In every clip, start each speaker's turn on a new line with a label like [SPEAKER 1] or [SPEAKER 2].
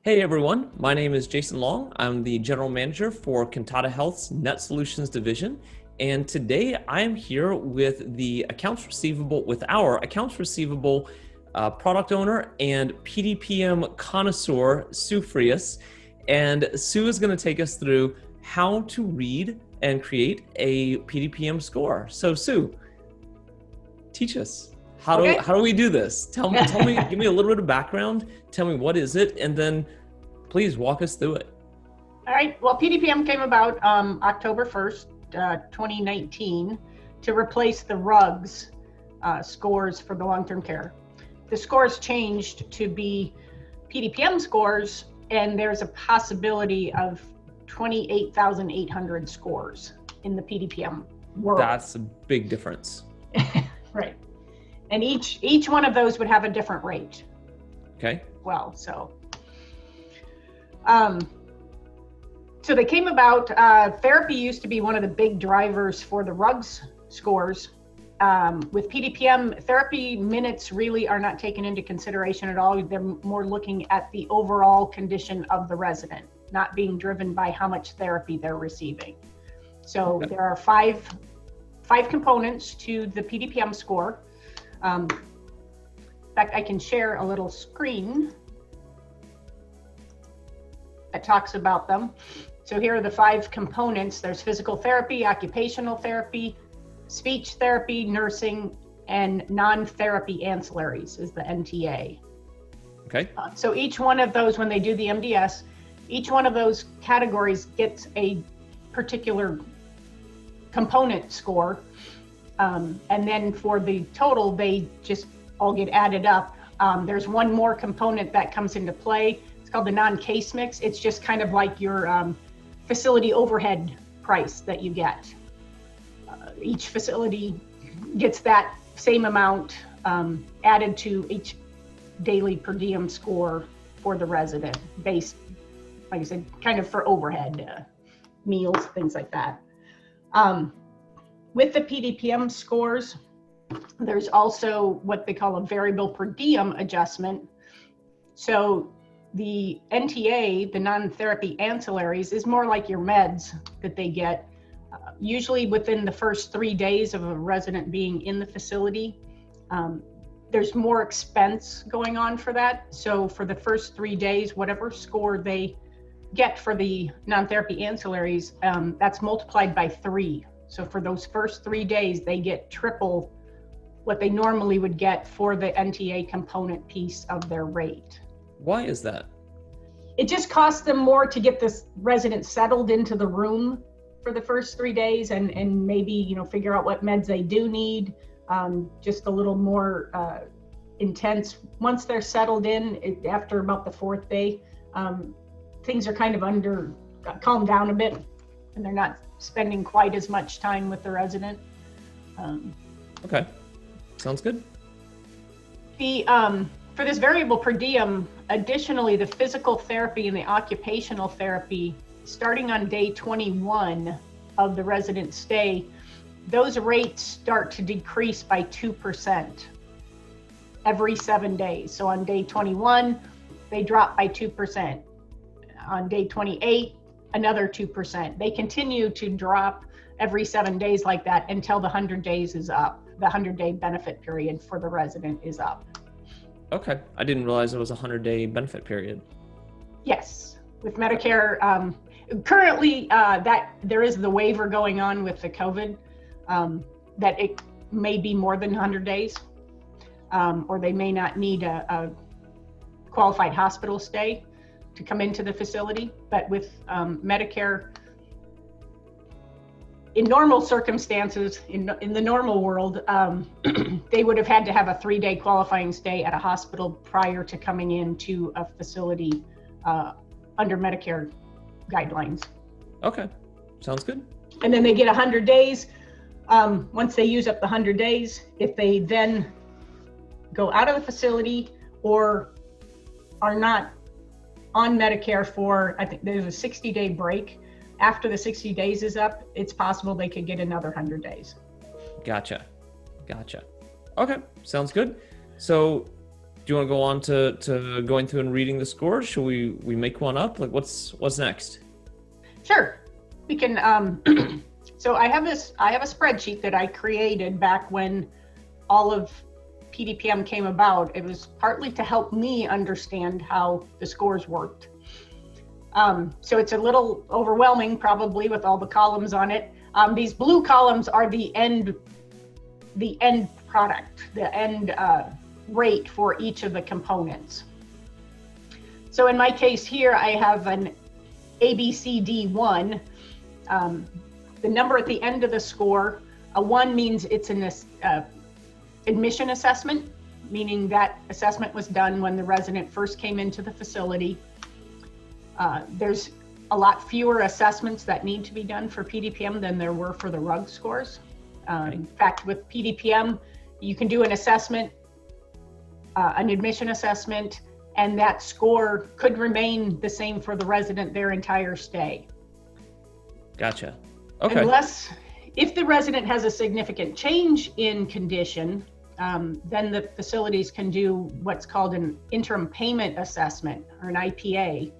[SPEAKER 1] Hey everyone, my name is Jason Long. I'm the General Manager for Cantata Health's Net Solutions Division. And today I am here with our accounts receivable product owner and PDPM connoisseur, Sue Frias. And Sue is going to take us through how to read and create a PDPM score. So Sue, teach us. How do we do this? Tell me, give me a little bit of background. Tell me what is it, and then please walk us through it.
[SPEAKER 2] All right. Well, PDPM came about October 1st, 2019, to replace the RUGS scores for the long-term care. The scores changed to be PDPM scores, and there's a possibility of 28,800 scores in the PDPM world.
[SPEAKER 1] That's a big difference.
[SPEAKER 2] Right. And each one of those would have a different rate.
[SPEAKER 1] Okay.
[SPEAKER 2] Well, so they came about, therapy used to be one of the big drivers for the RUGS scores. With PDPM, therapy minutes really are not taken into consideration at all. They're more looking at the overall condition of the resident, not being driven by how much therapy they're receiving. So there are five components to the PDPM score. In fact, I can share a little screen that talks about them. So here are the 5 components. There's physical therapy, occupational therapy, speech therapy, nursing, and non-therapy ancillaries is the NTA.
[SPEAKER 1] Okay.
[SPEAKER 2] So each one of those, when they do the MDS, each one of those categories gets a particular component score. And then for the total, they just all get added up. There's one more component that comes into play. It's called the non-case mix. It's just kind of like your facility overhead price that you get. Each facility gets that same amount added to each daily per diem score for the resident, based, like I said, kind of for overhead, meals, things like that. With the PDPM scores, there's also what they call a variable per diem adjustment. So the NTA, the non-therapy ancillaries, is more like your meds that they get. Usually within the first 3 days of a resident being in the facility, there's more expense going on for that. So for the first 3 days, whatever score they get for the non-therapy ancillaries, that's multiplied by 3. So for those first 3 days, they get triple what they normally would get for the NTA component piece of their rate.
[SPEAKER 1] Why is that?
[SPEAKER 2] It just costs them more to get this resident settled into the room for the first 3 days and maybe, figure out what meds they do need, just a little more intense. Once they're settled in, after about the 4th day, things are kind of calmed down a bit, and they're not spending quite as much time with the resident.
[SPEAKER 1] Okay, sounds good.
[SPEAKER 2] For this variable per diem, additionally, the physical therapy and the occupational therapy, starting on day 21 of the resident stay, those rates start to decrease by 2% every 7 days. So on day 21, they drop by 2%. On day 28, another 2%. They continue to drop every 7 days like that until the 100 days is up. The 100-day benefit period for the resident is up.
[SPEAKER 1] Okay, I didn't realize it was a 100-day benefit period.
[SPEAKER 2] Yes, with Medicare, currently that there is the waiver going on with the COVID, that it may be more than 100 days, or they may not need a qualified hospital stay to come into the facility. But with Medicare, in normal circumstances, in the normal world, they would have had to have a 3-day qualifying stay at a hospital prior to coming into a facility under Medicare guidelines.
[SPEAKER 1] Okay, sounds good.
[SPEAKER 2] And then they get 100 days. Once they use up the 100 days, if they then go out of the facility or are not on Medicare for, I think there's a 60-day break. After the 60 days is up, it's possible they could get another 100 days.
[SPEAKER 1] Gotcha. Okay, sounds good. So you want to go on to going through and reading the scores? Should we make one up? Like what's next?
[SPEAKER 2] Sure, we can. So I have a spreadsheet that I created back when all of PDPM came about. It was partly to help me understand how the scores worked. So it's a little overwhelming probably with all the columns on it. These blue columns are the end product, the end rate for each of the components. So in my case here, I have an ABCD1. The number at the end of the score, a 1 means it's an admission assessment, meaning that assessment was done when the resident first came into the facility. There's a lot fewer assessments that need to be done for PDPM than there were for the RUG scores. In fact, with PDPM, you can do an assessment, an admission assessment, and that score could remain the same for the resident their entire stay.
[SPEAKER 1] Gotcha. Okay.
[SPEAKER 2] Unless, if the resident has a significant change in condition, then the facilities can do what's called an interim payment assessment, or an IPA,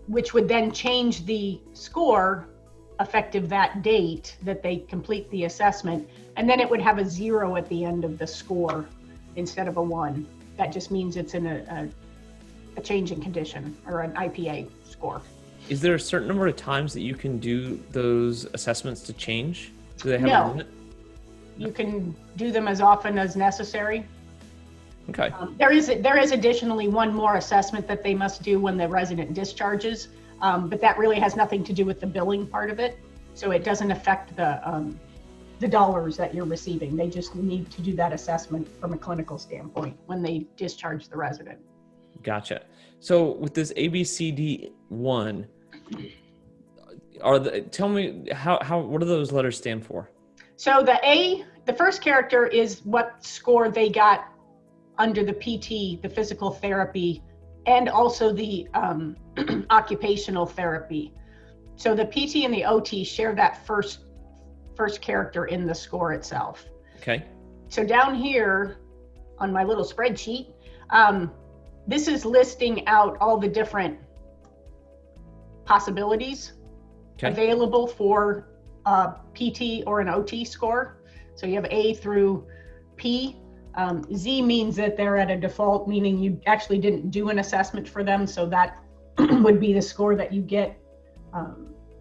[SPEAKER 2] which would then change the score effective that date that they complete the assessment. And then it would have a 0 at the end of the score instead of a 1. That just means it's in a change in condition, or an IPA score.
[SPEAKER 1] Is there a certain number of times that you can do those assessments to change? Do they have a limit?
[SPEAKER 2] You can do them as often as necessary.
[SPEAKER 1] Okay.
[SPEAKER 2] There is additionally one more assessment that they must do when the resident discharges, but that really has nothing to do with the billing part of it. So it doesn't affect the dollars that you're receiving. They just need to do that assessment from a clinical standpoint when they discharge the resident. Gotcha.
[SPEAKER 1] So with this ABCD1, tell me what do those letters stand for?
[SPEAKER 2] So the first character is what score they got under the PT, the physical therapy, and also the occupational therapy. So the PT and the OT share that first character in the score itself.
[SPEAKER 1] Okay.
[SPEAKER 2] So down here on my little spreadsheet, this is listing out all the different possibilities available for a PT or an OT score. So you have A through P. Z means that they're at a default, meaning you actually didn't do an assessment for them. So that would be the score that you get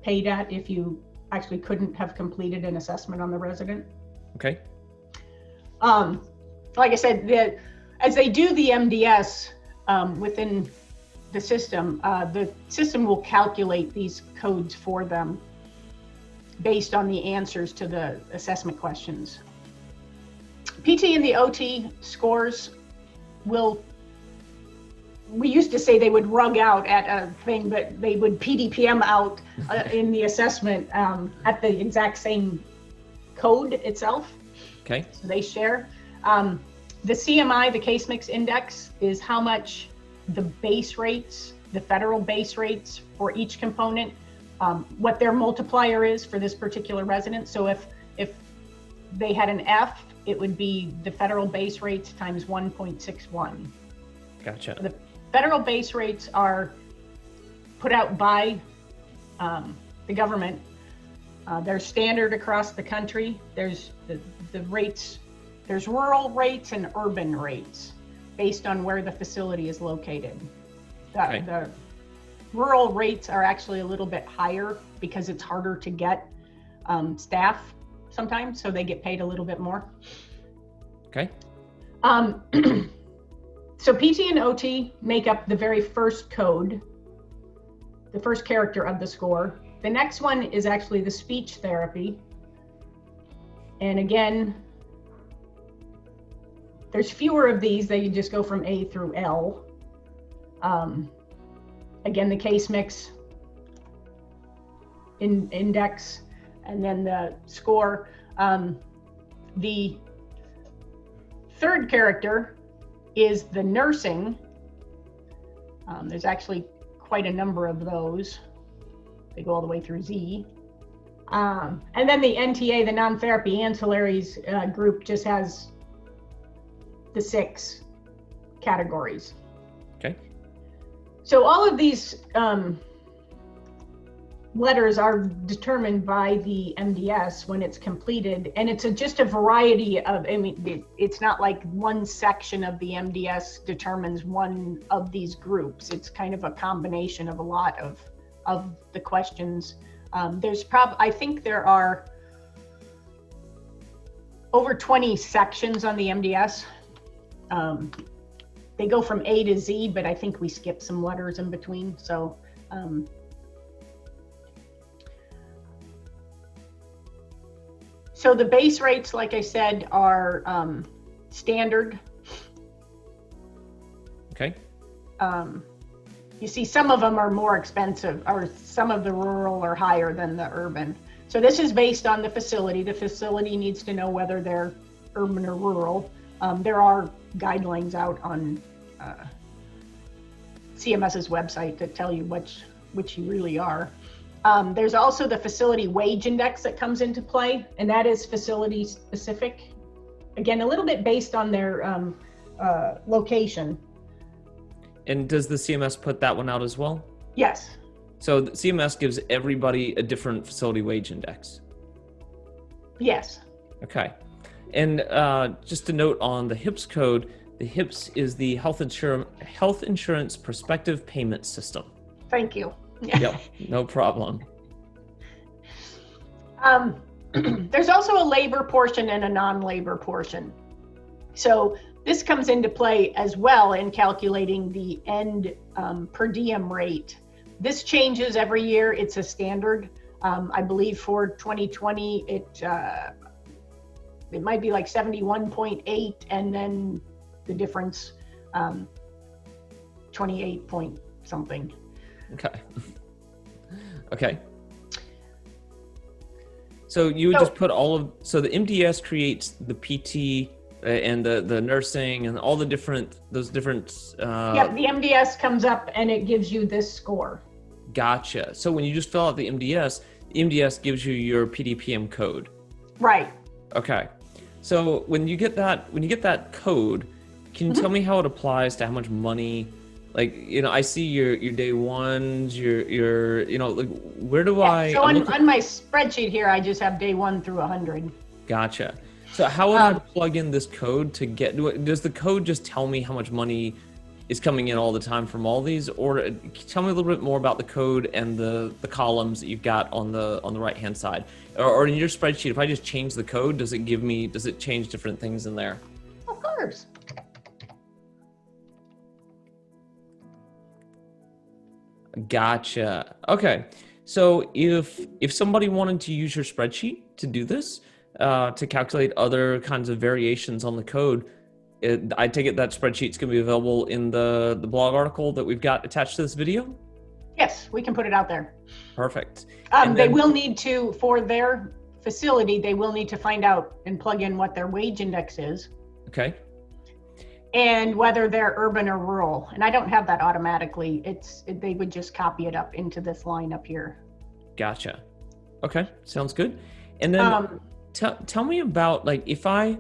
[SPEAKER 2] paid at if you actually couldn't have completed an assessment on the resident.
[SPEAKER 1] Okay.
[SPEAKER 2] Like I said, as they do the MDS within the system will calculate these codes for them based on the answers to the assessment questions. PT and the OT scores we used to say they would rug out at a thing, but they would PDPM out in the assessment at the exact same code itself.
[SPEAKER 1] Okay.
[SPEAKER 2] So they share. The CMI, the case mix index, is how much the base rates, the federal base rates for each component, what their multiplier is for this particular resident. So if they had an F, it would be the federal base rates times 1.61.
[SPEAKER 1] Gotcha.
[SPEAKER 2] The federal base rates are put out by the government. They're standard across the country. There's the rates, there's rural rates and urban rates based on where the facility is located. The rural rates are actually a little bit higher because it's harder to get staff sometimes, so they get paid a little bit more.
[SPEAKER 1] Okay.
[SPEAKER 2] So PT and OT make up the very first code, the first character of the score. The next one is actually the speech therapy. And again, there's fewer of these. They just go from A through L. Again, the case mix index, and then the score. The third character is the nursing. There's actually quite a number of those. They go all the way through Z. And then the NTA, the non-therapy ancillaries group, just has the 6 categories.
[SPEAKER 1] Okay.
[SPEAKER 2] So all of these letters are determined by the MDS when it's completed, and it's just a variety of, it's not like one section of the MDS determines one of these groups. It's kind of a combination of a lot of the questions. I think there are over 20 sections on the MDS. They go from A to Z, but I think we skipped some letters in between. So so the base rates, like I said, are standard.
[SPEAKER 1] Okay.
[SPEAKER 2] You see some of them are more expensive, or some of the rural are higher than the urban. So this is based on the facility. The facility needs to know whether they're urban or rural. There are guidelines out on CMS's website that tell you which you really are. There's also the facility wage index that comes into play, and that is facility specific. Again, a little bit based on their location.
[SPEAKER 1] And does the CMS put that one out as well?
[SPEAKER 2] Yes.
[SPEAKER 1] So the CMS gives everybody a different facility wage index?
[SPEAKER 2] Yes.
[SPEAKER 1] Okay. And just to note on the HIPS code, the HIPS is the Health Insurance Prospective Payment System.
[SPEAKER 2] Thank you.
[SPEAKER 1] Yep, no problem.
[SPEAKER 2] There's also a labor portion and a non-labor portion. So this comes into play as well in calculating the end per diem rate. This changes every year. It's a standard. I believe for 2020, it might be like 71.8, and then the difference 28 point something.
[SPEAKER 1] Okay. Okay. So you would just put so the MDS creates the PT and the nursing and all the those different.
[SPEAKER 2] Yeah, the MDS comes up and it gives you this score.
[SPEAKER 1] Gotcha. So when you just fill out the MDS gives you your PDPM code.
[SPEAKER 2] Right.
[SPEAKER 1] Okay. So when you get that code, can you tell me how it applies to how much money? Like, I see your day ones, your like, where do I?
[SPEAKER 2] So on my spreadsheet here, I just have day 1 through 100.
[SPEAKER 1] Gotcha. So how would I plug in this code to get? Does the code just tell me how much money is coming in all the time from all these, or tell me a little bit more about the code and the columns that you've got on the right hand side, or in your spreadsheet? If I just change the code, does it change different things in there?
[SPEAKER 2] Of course.
[SPEAKER 1] Gotcha. Okay. So if somebody wanted to use your spreadsheet to do this, to calculate other kinds of variations on the code, I take it that spreadsheet's going to be available in the blog article that we've got attached to this video?
[SPEAKER 2] Yes, we can put it out there.
[SPEAKER 1] Perfect.
[SPEAKER 2] They will need to, for their facility, they will need to find out and plug in what their wage index is.
[SPEAKER 1] Okay.
[SPEAKER 2] And whether they're urban or rural. And I don't have that automatically. They would just copy it up into this line up here.
[SPEAKER 1] Gotcha. Okay, sounds good. And then tell me about, like, if I've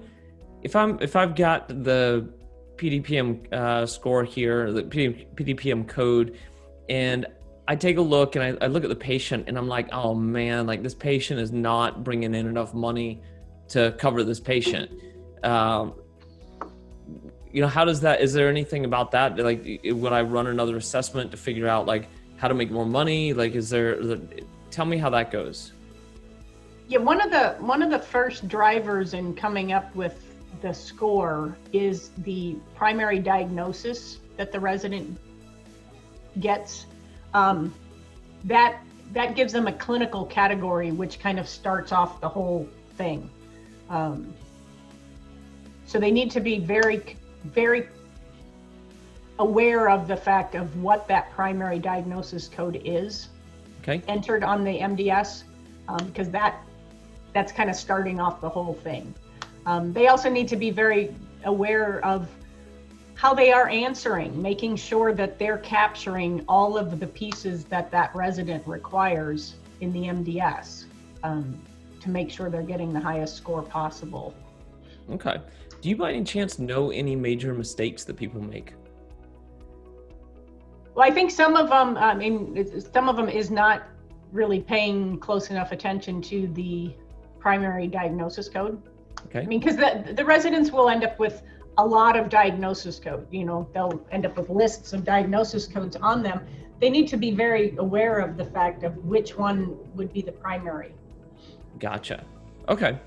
[SPEAKER 1] got the PDPM score here, the PDPM code, and I take a look and I look at the patient and I'm like, oh man, like this patient is not bringing in enough money to cover this patient. How does that, is there anything about that? Like, would I run another assessment to figure out like how to make more money? Like, tell me how that goes.
[SPEAKER 2] Yeah, one of the first drivers in coming up with the score is the primary diagnosis that the resident gets. That gives them a clinical category, which kind of starts off the whole thing. So they need to be very, very aware of the fact of what that primary diagnosis code is.
[SPEAKER 1] Okay.
[SPEAKER 2] Entered on the MDS, because that's kind of starting off the whole thing. They also need to be very aware of how they are answering, making sure that they're capturing all of the pieces that resident requires in the MDS, to make sure they're getting the highest score possible.
[SPEAKER 1] Okay. Do you by any chance know any major mistakes that people make?
[SPEAKER 2] Well, I think some of them, some of them is not really paying close enough attention to the primary diagnosis code.
[SPEAKER 1] Okay.
[SPEAKER 2] I mean, because the residents will end up with a lot of diagnosis code. You know, they'll end up with lists of diagnosis codes on them. They need to be very aware of the fact of which one would be the primary.
[SPEAKER 1] Gotcha. Okay.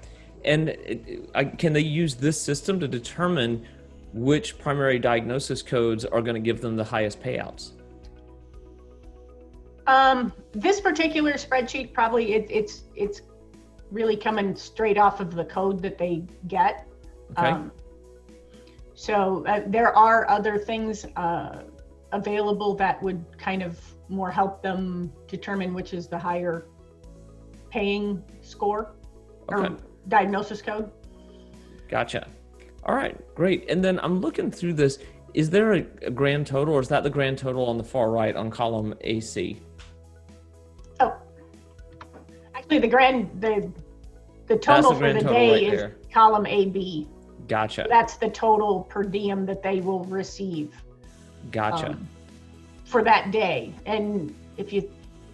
[SPEAKER 1] And can they use this system to determine which primary diagnosis codes are going to give them the highest payouts?
[SPEAKER 2] This particular spreadsheet, probably it's really coming straight off of the code that they get.
[SPEAKER 1] Okay.
[SPEAKER 2] So there are other things available that would kind of more help them determine which is the higher paying score or diagnosis code.
[SPEAKER 1] Gotcha. All right, great. And then I'm looking through this. Is there a grand total, or is that the grand total on the far right on column AC?
[SPEAKER 2] Oh, actually, the total for the day is column AB.
[SPEAKER 1] Gotcha.
[SPEAKER 2] That's the total per diem that they will receive.
[SPEAKER 1] Gotcha.
[SPEAKER 2] For that day. And if you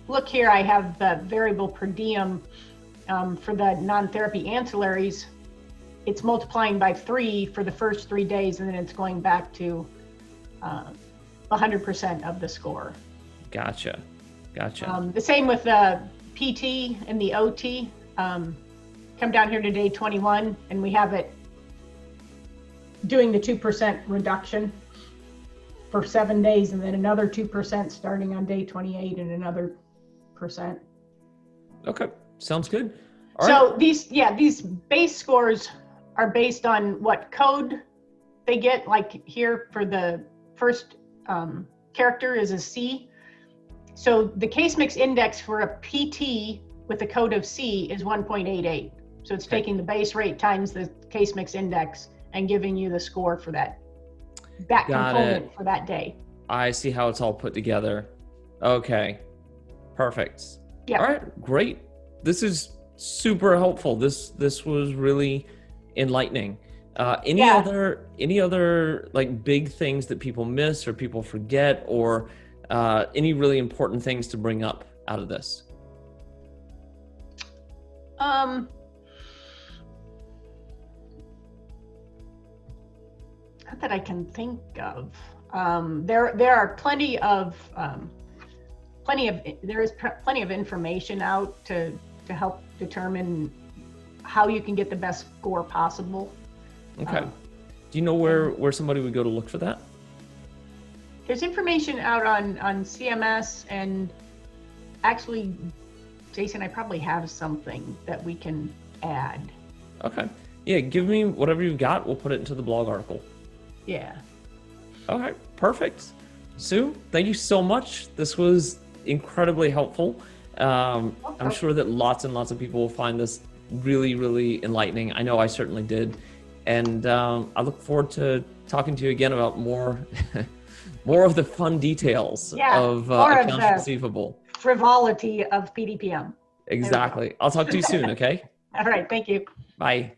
[SPEAKER 2] look here, I have the variable per diem for the non-therapy ancillaries. It's multiplying by 3 for the first 3 days, and then it's going back to 100% of the score.
[SPEAKER 1] Gotcha. Gotcha.
[SPEAKER 2] The same with the PT and the OT. Come down here to day 21, and we have it doing the 2% reduction for 7 days, and then another 2% starting on day 28 and another %.
[SPEAKER 1] Okay, sounds good.
[SPEAKER 2] So these base scores are based on what code they get. Like here for the first character is a C. So the case mix index for a PT with a code of C is 1.88. So it's taking the base rate times the case mix index and giving you the score for that component for that day.
[SPEAKER 1] I see how it's all put together. Okay, perfect.
[SPEAKER 2] Yeah.
[SPEAKER 1] All right, great. This is super helpful. This was really enlightening. Any other like big things that people miss or people forget, or any really important things to bring up out of this?
[SPEAKER 2] Not that I can think of. There are plenty of information out to help determine how you can get the best score possible.
[SPEAKER 1] Okay. Do you know where somebody would go to look for that?
[SPEAKER 2] There's information out on CMS, and actually, Jason, I probably have something that we can add.
[SPEAKER 1] Okay. Yeah, give me whatever you've got. We'll put it into the blog article.
[SPEAKER 2] Yeah.
[SPEAKER 1] All right, perfect. Sue, thank you so much. This was incredibly helpful. I'm sure that lots and lots of people will find this really, really enlightening. I know I certainly did. And I look forward to talking to you again about more of the fun details of accounts receivable.
[SPEAKER 2] Frivolity of PDPM.
[SPEAKER 1] Exactly. I'll talk to you soon, okay?
[SPEAKER 2] All right, thank you.
[SPEAKER 1] Bye.